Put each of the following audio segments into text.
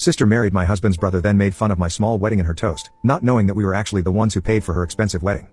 Sister married my husband's brother, then made fun of my small wedding and her toast, not knowing that we were actually the ones who paid for her expensive wedding.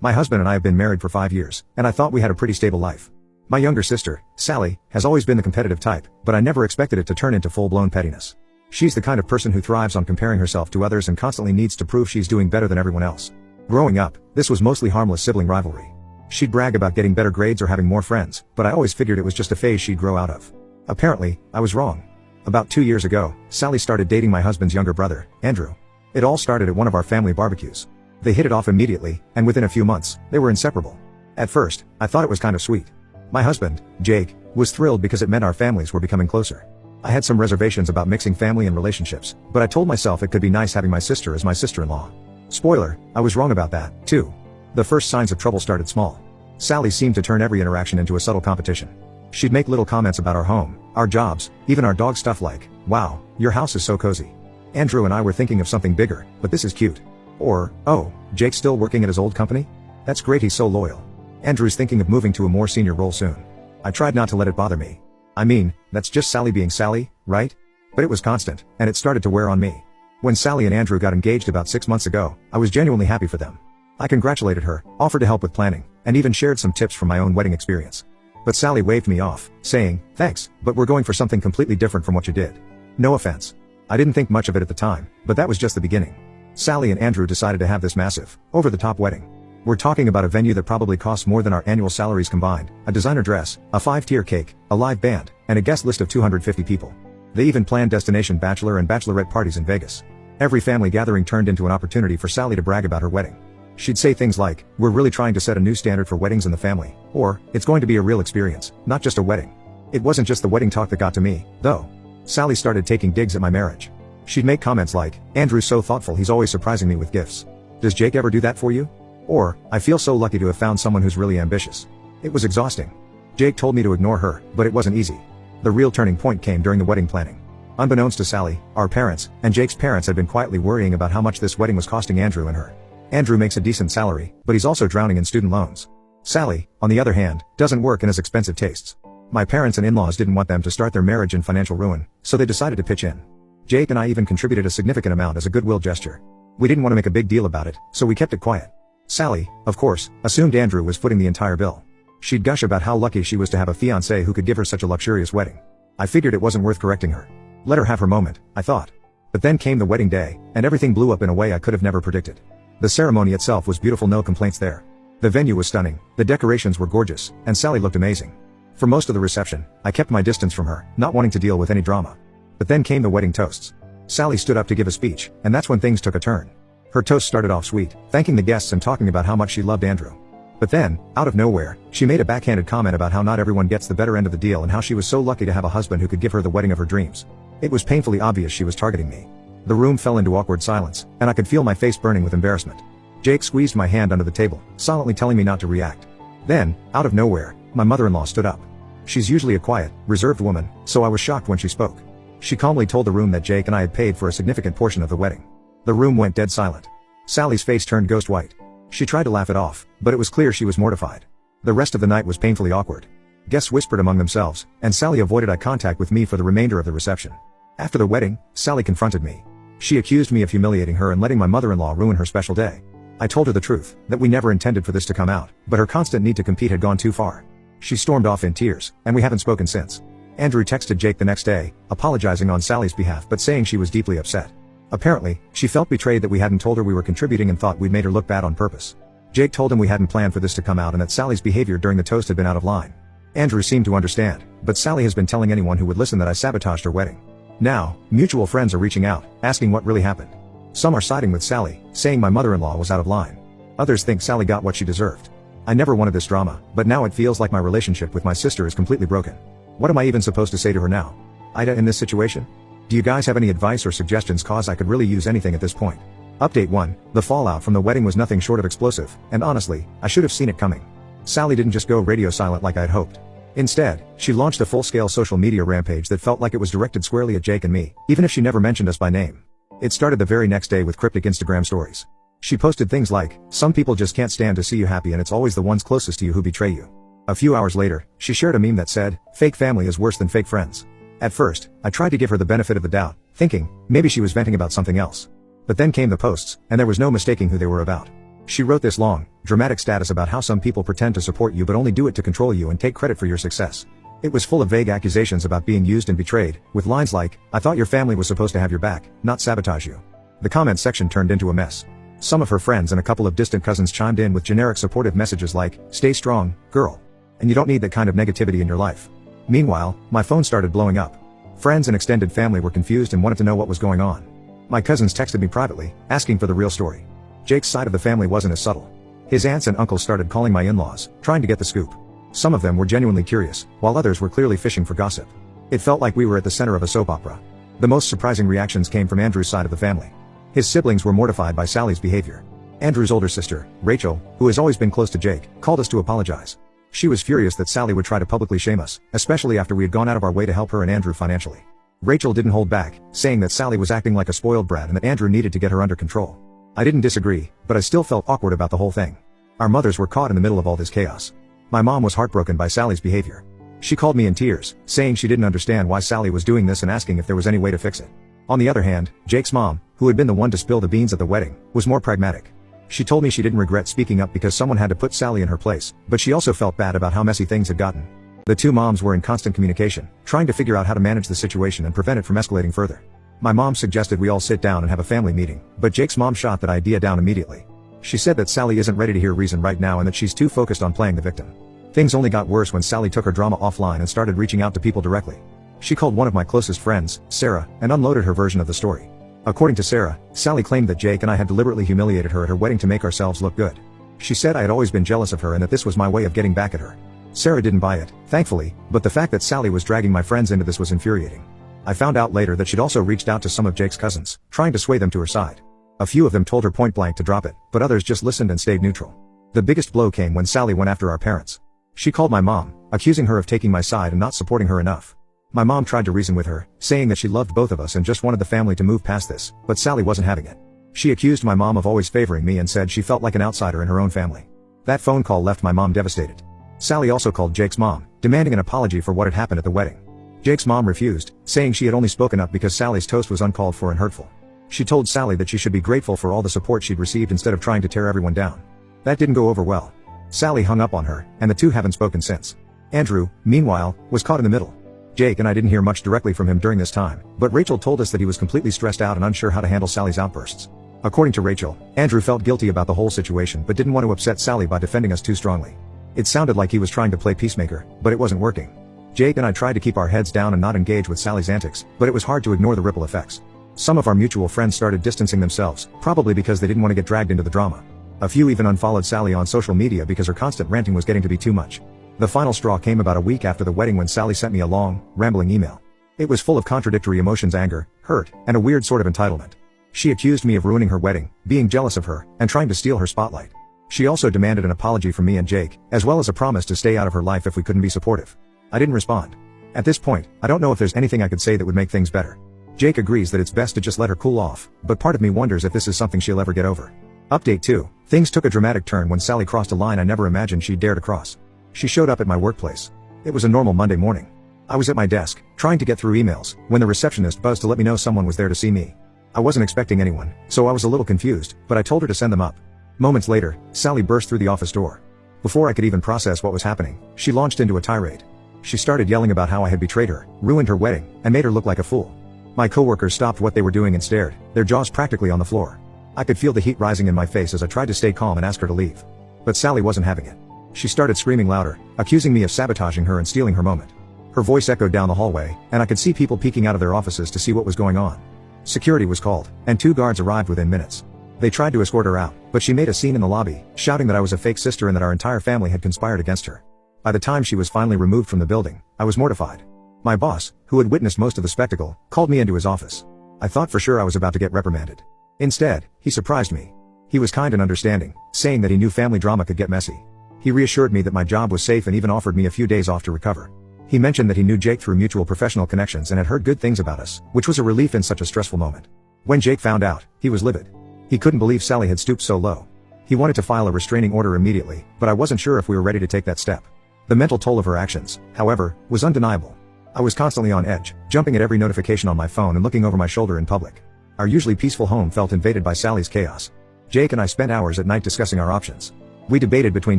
My husband and I have been married for 5 years, and I thought we had a pretty stable life. My younger sister, Sally, has always been the competitive type, but I never expected it to turn into full-blown pettiness. She's the kind of person who thrives on comparing herself to others and constantly needs to prove she's doing better than everyone else. Growing up, this was mostly harmless sibling rivalry. She'd brag about getting better grades or having more friends, but I always figured it was just a phase she'd grow out of. Apparently, I was wrong. About 2 years ago, Sally started dating my husband's younger brother, Andrew. It all started at one of our family barbecues. They hit it off immediately, and within a few months, they were inseparable. At first, I thought it was kind of sweet. My husband, Jake, was thrilled because it meant our families were becoming closer. I had some reservations about mixing family and relationships, but I told myself it could be nice having my sister as my sister-in-law. Spoiler, I was wrong about that, too. The first signs of trouble started small. Sally seemed to turn every interaction into a subtle competition. She'd make little comments about our home, our jobs, even our dog, stuff like, "Wow, your house is so cozy. Andrew and I were thinking of something bigger, but this is cute." Or, "Oh, Jake's still working at his old company? That's great, he's so loyal. Andrew's thinking of moving to a more senior role soon." I tried not to let it bother me. I mean, that's just Sally being Sally, right? But it was constant, and it started to wear on me. When Sally and Andrew got engaged about 6 months ago, I was genuinely happy for them. I congratulated her, offered to help with planning, and even shared some tips from my own wedding experience. But Sally waved me off, saying, "Thanks, but we're going for something completely different from what you did." No offense. I didn't think much of it at the time, but that was just the beginning. Sally and Andrew decided to have this massive, over-the-top wedding. We're talking about a venue that probably costs more than our annual salaries combined, a designer dress, a 5-tier cake, a live band, and a guest list of 250 people. They even planned destination bachelor and bachelorette parties in Vegas. Every family gathering turned into an opportunity for Sally to brag about her wedding. She'd say things like, "We're really trying to set a new standard for weddings in the family," or, "It's going to be a real experience, not just a wedding." It wasn't just the wedding talk that got to me, though. Sally started taking digs at my marriage. She'd make comments like, "Andrew's so thoughtful, he's always surprising me with gifts. Does Jake ever do that for you?" Or, "I feel so lucky to have found someone who's really ambitious." It was exhausting. Jake told me to ignore her, but it wasn't easy. The real turning point came during the wedding planning. Unbeknownst to Sally, our parents, and Jake's parents had been quietly worrying about how much this wedding was costing Andrew and her. Andrew makes a decent salary, but he's also drowning in student loans. Sally, on the other hand, doesn't work and has expensive tastes. My parents and in-laws didn't want them to start their marriage in financial ruin, so they decided to pitch in. Jake and I even contributed a significant amount as a goodwill gesture. We didn't want to make a big deal about it, so we kept it quiet. Sally, of course, assumed Andrew was footing the entire bill. She'd gush about how lucky she was to have a fiancé who could give her such a luxurious wedding. I figured it wasn't worth correcting her. Let her have her moment, I thought. But then came the wedding day, and everything blew up in a way I could have never predicted. The ceremony itself was beautiful, no complaints there. The venue was stunning, the decorations were gorgeous, and Sally looked amazing. For most of the reception, I kept my distance from her, not wanting to deal with any drama. But then came the wedding toasts. Sally stood up to give a speech, and that's when things took a turn. Her toast started off sweet, thanking the guests and talking about how much she loved Andrew. But then, out of nowhere, she made a backhanded comment about how not everyone gets the better end of the deal and how she was so lucky to have a husband who could give her the wedding of her dreams. It was painfully obvious she was targeting me. The room fell into awkward silence, and I could feel my face burning with embarrassment. Jake squeezed my hand under the table, silently telling me not to react. Then, out of nowhere, my mother-in-law stood up. She's usually a quiet, reserved woman, so I was shocked when she spoke. She calmly told the room that Jake and I had paid for a significant portion of the wedding. The room went dead silent. Sally's face turned ghost white. She tried to laugh it off, but it was clear she was mortified. The rest of the night was painfully awkward. Guests whispered among themselves, and Sally avoided eye contact with me for the remainder of the reception. After the wedding, Sally confronted me. She accused me of humiliating her and letting my mother-in-law ruin her special day. I told her the truth, that we never intended for this to come out, but her constant need to compete had gone too far. She stormed off in tears, and we haven't spoken since. Andrew texted Jake the next day, apologizing on Sally's behalf but saying she was deeply upset. Apparently, she felt betrayed that we hadn't told her we were contributing and thought we'd made her look bad on purpose. Jake told him we hadn't planned for this to come out and that Sally's behavior during the toast had been out of line. Andrew seemed to understand, but Sally has been telling anyone who would listen that I sabotaged her wedding. Now, mutual friends are reaching out, asking what really happened. Some are siding with Sally, saying my mother-in-law was out of line. Others think Sally got what she deserved. I never wanted this drama, but now it feels like my relationship with my sister is completely broken. What am I even supposed to say to her now? Ida, in this situation? Do you guys have any advice or suggestions, cause I could really use anything at this point. Update 1, the fallout from the wedding was nothing short of explosive, and honestly, I should have seen it coming. Sally didn't just go radio silent like I had hoped. Instead, she launched a full-scale social media rampage that felt like it was directed squarely at Jake and me, even if she never mentioned us by name. It started the very next day with cryptic Instagram stories. She posted things like, "Some people just can't stand to see you happy and it's always the ones closest to you who betray you." A few hours later, she shared a meme that said, "Fake family is worse than fake friends." At first, I tried to give her the benefit of the doubt, thinking, maybe she was venting about something else. But then came the posts, and there was no mistaking who they were about. She wrote this long, dramatic status about how some people pretend to support you but only do it to control you and take credit for your success. It was full of vague accusations about being used and betrayed, with lines like, "I thought your family was supposed to have your back, not sabotage you." The comment section turned into a mess. Some of her friends and a couple of distant cousins chimed in with generic supportive messages like, "Stay strong, girl. And you don't need that kind of negativity in your life." Meanwhile, my phone started blowing up. Friends and extended family were confused and wanted to know what was going on. My cousins texted me privately, asking for the real story. Jake's side of the family wasn't as subtle. His aunts and uncles started calling my in-laws, trying to get the scoop. Some of them were genuinely curious, while others were clearly fishing for gossip. It felt like we were at the center of a soap opera. The most surprising reactions came from Andrew's side of the family. His siblings were mortified by Sally's behavior. Andrew's older sister, Rachel, who has always been close to Jake, called us to apologize. She was furious that Sally would try to publicly shame us, especially after we had gone out of our way to help her and Andrew financially. Rachel didn't hold back, saying that Sally was acting like a spoiled brat and that Andrew needed to get her under control. I didn't disagree, but I still felt awkward about the whole thing. Our mothers were caught in the middle of all this chaos. My mom was heartbroken by Sally's behavior. She called me in tears, saying she didn't understand why Sally was doing this and asking if there was any way to fix it. On the other hand, Jake's mom, who had been the one to spill the beans at the wedding, was more pragmatic. She told me she didn't regret speaking up because someone had to put Sally in her place, but she also felt bad about how messy things had gotten. The two moms were in constant communication, trying to figure out how to manage the situation and prevent it from escalating further. My mom suggested we all sit down and have a family meeting, but Jake's mom shot that idea down immediately. She said that Sally isn't ready to hear reason right now and that she's too focused on playing the victim. Things only got worse when Sally took her drama offline and started reaching out to people directly. She called one of my closest friends, Sarah, and unloaded her version of the story. According to Sarah, Sally claimed that Jake and I had deliberately humiliated her at her wedding to make ourselves look good. She said I had always been jealous of her and that this was my way of getting back at her. Sarah didn't buy it, thankfully, but the fact that Sally was dragging my friends into this was infuriating. I found out later that she'd also reached out to some of Jake's cousins, trying to sway them to her side. A few of them told her point blank to drop it, but others just listened and stayed neutral. The biggest blow came when Sally went after our parents. She called my mom, accusing her of taking my side and not supporting her enough. My mom tried to reason with her, saying that she loved both of us and just wanted the family to move past this, but Sally wasn't having it. She accused my mom of always favoring me and said she felt like an outsider in her own family. That phone call left my mom devastated. Sally also called Jake's mom, demanding an apology for what had happened at the wedding. Jake's mom refused, saying she had only spoken up because Sally's toast was uncalled for and hurtful. She told Sally that she should be grateful for all the support she'd received instead of trying to tear everyone down. That didn't go over well. Sally hung up on her, and the two haven't spoken since. Andrew, meanwhile, was caught in the middle. Jake and I didn't hear much directly from him during this time, but Rachel told us that he was completely stressed out and unsure how to handle Sally's outbursts. According to Rachel, Andrew felt guilty about the whole situation but didn't want to upset Sally by defending us too strongly. It sounded like he was trying to play peacemaker, but it wasn't working. Jake and I tried to keep our heads down and not engage with Sally's antics, but it was hard to ignore the ripple effects. Some of our mutual friends started distancing themselves, probably because they didn't want to get dragged into the drama. A few even unfollowed Sally on social media because her constant ranting was getting to be too much. The final straw came about a week after the wedding when Sally sent me a long, rambling email. It was full of contradictory emotions: anger, hurt, and a weird sort of entitlement. She accused me of ruining her wedding, being jealous of her, and trying to steal her spotlight. She also demanded an apology from me and Jake, as well as a promise to stay out of her life if we couldn't be supportive. I didn't respond. At this point, I don't know if there's anything I could say that would make things better. Jake agrees that it's best to just let her cool off, but part of me wonders if this is something she'll ever get over. Update 2. Things took a dramatic turn when Sally crossed a line I never imagined she'd dare to cross. She showed up at my workplace. It was a normal Monday morning. I was at my desk, trying to get through emails, when the receptionist buzzed to let me know someone was there to see me. I wasn't expecting anyone, so I was a little confused, but I told her to send them up. Moments later, Sally burst through the office door. Before I could even process what was happening, she launched into a tirade. She started yelling about how I had betrayed her, ruined her wedding, and made her look like a fool. My coworkers stopped what they were doing and stared, their jaws practically on the floor. I could feel the heat rising in my face as I tried to stay calm and ask her to leave. But Sally wasn't having it. She started screaming louder, accusing me of sabotaging her and stealing her moment. Her voice echoed down the hallway, and I could see people peeking out of their offices to see what was going on. Security was called, and 2 guards arrived within minutes. They tried to escort her out, but she made a scene in the lobby, shouting that I was a fake sister and that our entire family had conspired against her. By the time she was finally removed from the building, I was mortified. My boss, who had witnessed most of the spectacle, called me into his office. I thought for sure I was about to get reprimanded. Instead, he surprised me. He was kind and understanding, saying that he knew family drama could get messy. He reassured me that my job was safe and even offered me a few days off to recover. He mentioned that he knew Jake through mutual professional connections and had heard good things about us, which was a relief in such a stressful moment. When Jake found out, he was livid. He couldn't believe Sally had stooped so low. He wanted to file a restraining order immediately, but I wasn't sure if we were ready to take that step. The mental toll of her actions, however, was undeniable. I was constantly on edge, jumping at every notification on my phone and looking over my shoulder in public. Our usually peaceful home felt invaded by Sally's chaos. Jake and I spent hours at night discussing our options. We debated between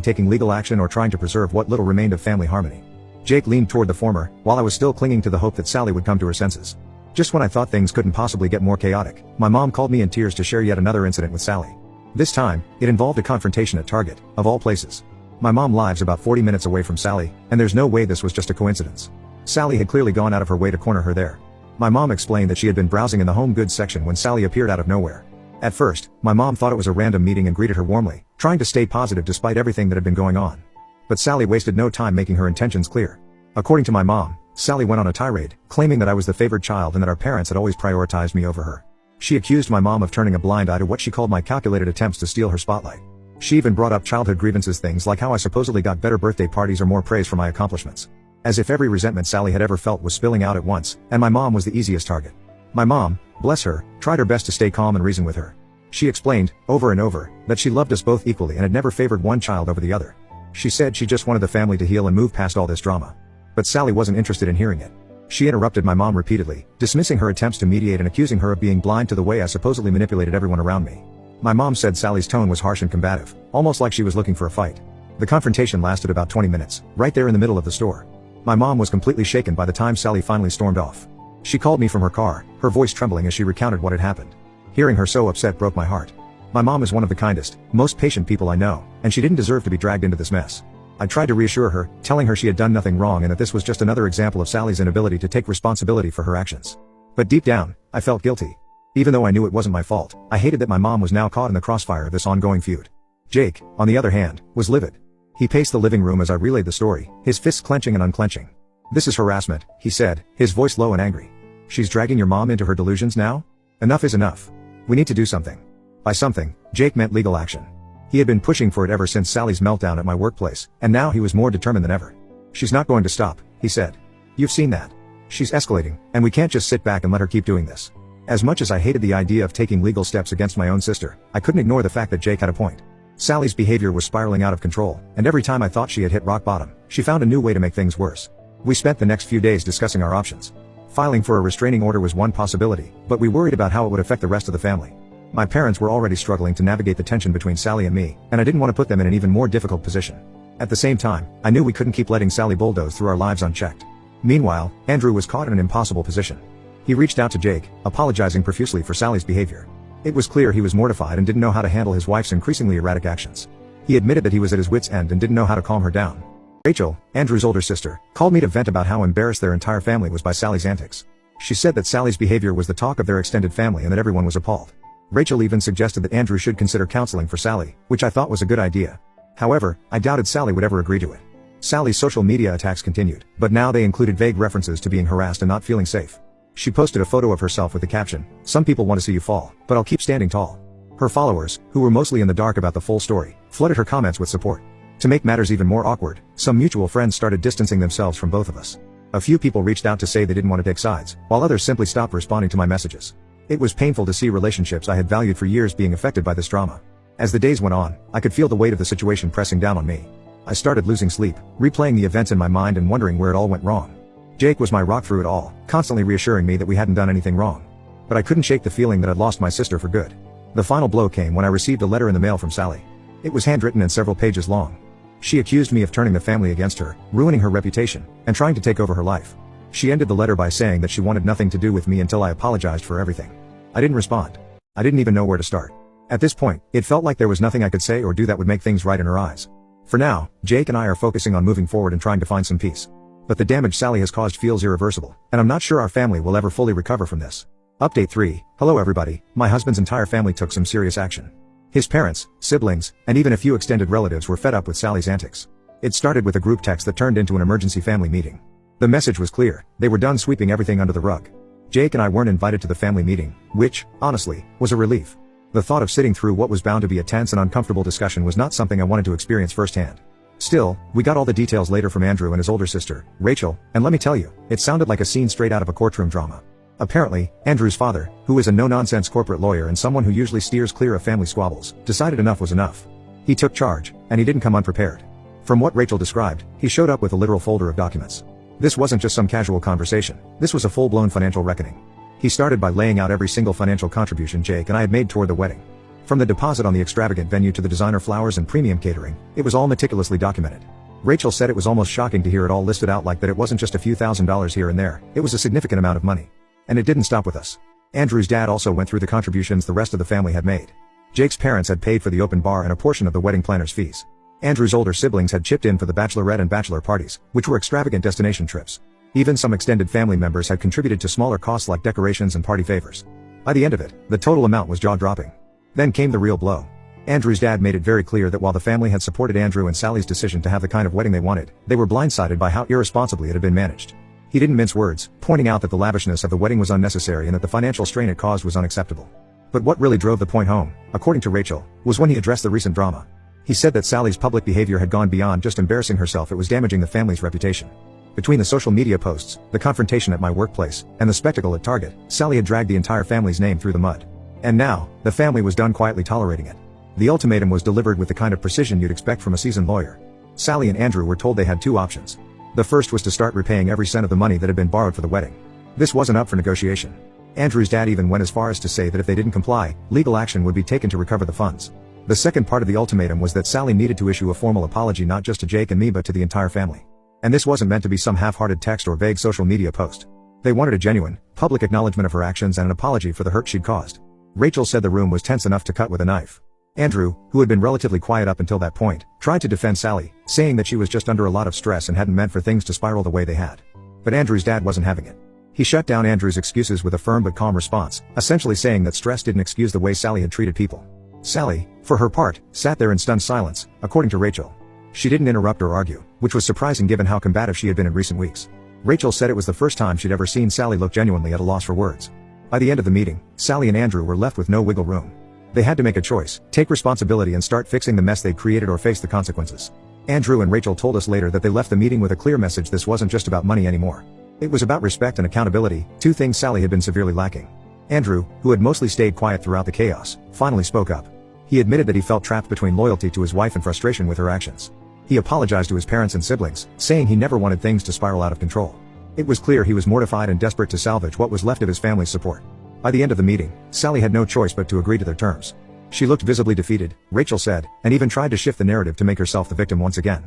taking legal action or trying to preserve what little remained of family harmony. Jake leaned toward the former, while I was still clinging to the hope that Sally would come to her senses. Just when I thought things couldn't possibly get more chaotic, my mom called me in tears to share yet another incident with Sally. This time, it involved a confrontation at Target, of all places. My mom lives about 40 minutes away from Sally, and there's no way this was just a coincidence. Sally had clearly gone out of her way to corner her there. My mom explained that she had been browsing in the home goods section when Sally appeared out of nowhere. At first, my mom thought it was a random meeting and greeted her warmly, trying to stay positive despite everything that had been going on. But Sally wasted no time making her intentions clear. According to my mom, Sally went on a tirade, claiming that I was the favored child and that our parents had always prioritized me over her. She accused my mom of turning a blind eye to what she called my calculated attempts to steal her spotlight. She even brought up childhood grievances, things like how I supposedly got better birthday parties or more praise for my accomplishments. As if every resentment Sally had ever felt was spilling out at once, and my mom was the easiest target. My mom, bless her, tried her best to stay calm and reason with her. She explained, over and over, that she loved us both equally and had never favored one child over the other. She said she just wanted the family to heal and move past all this drama. But Sally wasn't interested in hearing it. She interrupted my mom repeatedly, dismissing her attempts to mediate and accusing her of being blind to the way I supposedly manipulated everyone around me. My mom said Sally's tone was harsh and combative, almost like she was looking for a fight. The confrontation lasted about 20 minutes, right there in the middle of the store. My mom was completely shaken by the time Sally finally stormed off. She called me from her car, her voice trembling as she recounted what had happened. Hearing her so upset broke my heart. My mom is one of the kindest, most patient people I know, and she didn't deserve to be dragged into this mess. I tried to reassure her, telling her she had done nothing wrong and that this was just another example of Sally's inability to take responsibility for her actions. But deep down, I felt guilty. Even though I knew it wasn't my fault, I hated that my mom was now caught in the crossfire of this ongoing feud. Jake, on the other hand, was livid. He paced the living room as I relayed the story, his fists clenching and unclenching. "This is harassment," he said, his voice low and angry. "She's dragging your mom into her delusions now? Enough is enough. We need to do something." By something, Jake meant legal action. He had been pushing for it ever since Sally's meltdown at my workplace, and now he was more determined than ever. "She's not going to stop," he said. "You've seen that. She's escalating, and we can't just sit back and let her keep doing this." As much as I hated the idea of taking legal steps against my own sister, I couldn't ignore the fact that Jake had a point. Sally's behavior was spiraling out of control, and every time I thought she had hit rock bottom, she found a new way to make things worse. We spent the next few days discussing our options. Filing for a restraining order was one possibility, but we worried about how it would affect the rest of the family. My parents were already struggling to navigate the tension between Sally and me, and I didn't want to put them in an even more difficult position. At the same time, I knew we couldn't keep letting Sally bulldoze through our lives unchecked. Meanwhile, Andrew was caught in an impossible position. He reached out to Jake, apologizing profusely for Sally's behavior. It was clear he was mortified and didn't know how to handle his wife's increasingly erratic actions. He admitted that he was at his wit's end and didn't know how to calm her down. Rachel, Andrew's older sister, called me to vent about how embarrassed their entire family was by Sally's antics. She said that Sally's behavior was the talk of their extended family and that everyone was appalled. Rachel even suggested that Andrew should consider counseling for Sally, which I thought was a good idea. However, I doubted Sally would ever agree to it. Sally's social media attacks continued, but now they included vague references to being harassed and not feeling safe. She posted a photo of herself with the caption, "Some people want to see you fall, but I'll keep standing tall." Her followers, who were mostly in the dark about the full story, flooded her comments with support. To make matters even more awkward, some mutual friends started distancing themselves from both of us. A few people reached out to say they didn't want to take sides, while others simply stopped responding to my messages. It was painful to see relationships I had valued for years being affected by this drama. As the days went on, I could feel the weight of the situation pressing down on me. I started losing sleep, replaying the events in my mind and wondering where it all went wrong. Jake was my rock through it all, constantly reassuring me that we hadn't done anything wrong. But I couldn't shake the feeling that I'd lost my sister for good. The final blow came when I received a letter in the mail from Sally. It was handwritten and several pages long. She accused me of turning the family against her, ruining her reputation, and trying to take over her life. She ended the letter by saying that she wanted nothing to do with me until I apologized for everything. I didn't respond. I didn't even know where to start. At this point, it felt like there was nothing I could say or do that would make things right in her eyes. For now, Jake and I are focusing on moving forward and trying to find some peace. But the damage Sally has caused feels irreversible, and I'm not sure our family will ever fully recover from this. Update 3. Hello everybody, my husband's entire family took some serious action. His parents, siblings, and even a few extended relatives were fed up with Sally's antics. It started with a group text that turned into an emergency family meeting. The message was clear, they were done sweeping everything under the rug. Jake and I weren't invited to the family meeting, which, honestly, was a relief. The thought of sitting through what was bound to be a tense and uncomfortable discussion was not something I wanted to experience firsthand. Still, we got all the details later from Andrew and his older sister, Rachel, and let me tell you, it sounded like a scene straight out of a courtroom drama. Apparently, Andrew's father, who is a no-nonsense corporate lawyer and someone who usually steers clear of family squabbles, decided enough was enough. He took charge, and he didn't come unprepared. From what Rachel described, he showed up with a literal folder of documents. This wasn't just some casual conversation, this was a full-blown financial reckoning. He started by laying out every single financial contribution Jake and I had made toward the wedding. From the deposit on the extravagant venue to the designer flowers and premium catering, it was all meticulously documented. Rachel said it was almost shocking to hear it all listed out, like that it wasn't just a few $1,000s here and there, it was a significant amount of money. And it didn't stop with us. Andrew's dad also went through the contributions the rest of the family had made. Jake's parents had paid for the open bar and a portion of the wedding planner's fees. Andrew's older siblings had chipped in for the bachelorette and bachelor parties, which were extravagant destination trips. Even some extended family members had contributed to smaller costs like decorations and party favors. By the end of it, the total amount was jaw-dropping. Then came the real blow. Andrew's dad made it very clear that while the family had supported Andrew and Sally's decision to have the kind of wedding they wanted, they were blindsided by how irresponsibly it had been managed. He didn't mince words, pointing out that the lavishness of the wedding was unnecessary and that the financial strain it caused was unacceptable. But what really drove the point home, according to Rachel, was when he addressed the recent drama. He said that Sally's public behavior had gone beyond just embarrassing herself, it was damaging the family's reputation. Between the social media posts, the confrontation at my workplace, and the spectacle at Target, Sally had dragged the entire family's name through the mud. And now, the family was done quietly tolerating it. The ultimatum was delivered with the kind of precision you'd expect from a seasoned lawyer. Sally and Andrew were told they had two options. The first was to start repaying every cent of the money that had been borrowed for the wedding. This wasn't up for negotiation. Andrew's dad even went as far as to say that if they didn't comply, legal action would be taken to recover the funds. The second part of the ultimatum was that Sally needed to issue a formal apology not just to Jake and me but to the entire family. And this wasn't meant to be some half-hearted text or vague social media post. They wanted a genuine, public acknowledgement of her actions and an apology for the hurt she'd caused. Rachel said the room was tense enough to cut with a knife. Andrew, who had been relatively quiet up until that point, tried to defend Sally, saying that she was just under a lot of stress and hadn't meant for things to spiral the way they had. But Andrew's dad wasn't having it. He shut down Andrew's excuses with a firm but calm response, essentially saying that stress didn't excuse the way Sally had treated people. Sally, for her part, sat there in stunned silence, according to Rachel. She didn't interrupt or argue, which was surprising given how combative she had been in recent weeks. Rachel said it was the first time she'd ever seen Sally look genuinely at a loss for words. By the end of the meeting, Sally and Andrew were left with no wiggle room. They had to make a choice, take responsibility and start fixing the mess they'd created or face the consequences. Andrew and Rachel told us later that they left the meeting with a clear message: this wasn't just about money anymore. It was about respect and accountability, two things Sally had been severely lacking. Andrew, who had mostly stayed quiet throughout the chaos, finally spoke up. He admitted that he felt trapped between loyalty to his wife and frustration with her actions. He apologized to his parents and siblings, saying he never wanted things to spiral out of control. It was clear he was mortified and desperate to salvage what was left of his family's support. By the end of the meeting, Sally had no choice but to agree to their terms. She looked visibly defeated, Rachel said, and even tried to shift the narrative to make herself the victim once again.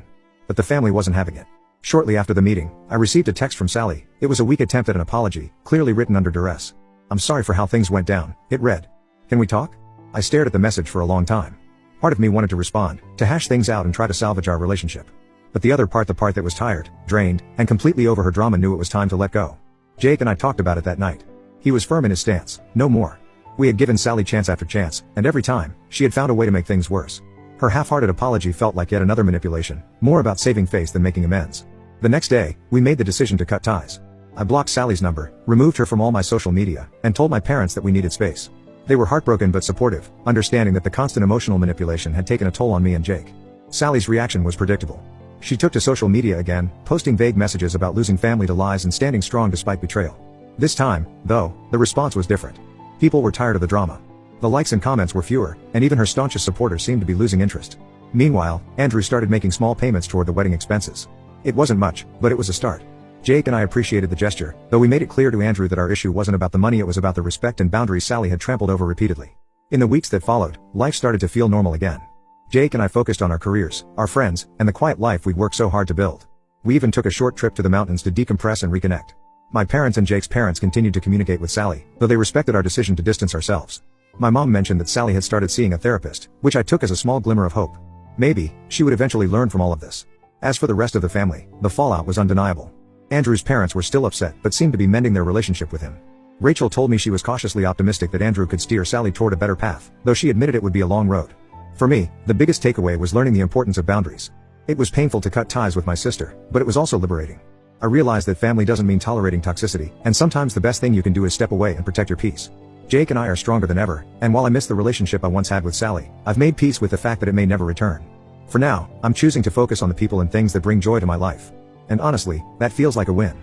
But the family wasn't having it. Shortly after the meeting, I received a text from Sally. It was a weak attempt at an apology, clearly written under duress. "I'm sorry for how things went down," it read. "Can we talk?" I stared at the message for a long time. Part of me wanted to respond, to hash things out and try to salvage our relationship. But the other part, the part that was tired, drained, and completely over her drama, knew it was time to let go. Jake and I talked about it that night. He was firm in his stance, no more. We had given Sally chance after chance, and every time, she had found a way to make things worse. Her half-hearted apology felt like yet another manipulation, more about saving face than making amends. The next day, we made the decision to cut ties. I blocked Sally's number, removed her from all my social media, and told my parents that we needed space. They were heartbroken but supportive, understanding that the constant emotional manipulation had taken a toll on me and Jake. Sally's reaction was predictable. She took to social media again, posting vague messages about losing family to lies and standing strong despite betrayal. This time, though, the response was different. People were tired of the drama. The likes and comments were fewer, and even her staunchest supporters seemed to be losing interest. Meanwhile, Andrew started making small payments toward the wedding expenses. It wasn't much, but it was a start. Jake and I appreciated the gesture, though we made it clear to Andrew that our issue wasn't about the money, it was about the respect and boundaries Sally had trampled over repeatedly. In the weeks that followed, life started to feel normal again. Jake and I focused on our careers, our friends, and the quiet life we'd worked so hard to build. We even took a short trip to the mountains to decompress and reconnect. My parents and Jake's parents continued to communicate with Sally, though they respected our decision to distance ourselves. My mom mentioned that Sally had started seeing a therapist, which I took as a small glimmer of hope. Maybe, she would eventually learn from all of this. As for the rest of the family, the fallout was undeniable. Andrew's parents were still upset but seemed to be mending their relationship with him. Rachel told me she was cautiously optimistic that Andrew could steer Sally toward a better path, though she admitted it would be a long road. For me, the biggest takeaway was learning the importance of boundaries. It was painful to cut ties with my sister, but it was also liberating. I realized that family doesn't mean tolerating toxicity, and sometimes the best thing you can do is step away and protect your peace. Jake and I are stronger than ever, and while I miss the relationship I once had with Sally, I've made peace with the fact that it may never return. For now, I'm choosing to focus on the people and things that bring joy to my life. And honestly, that feels like a win.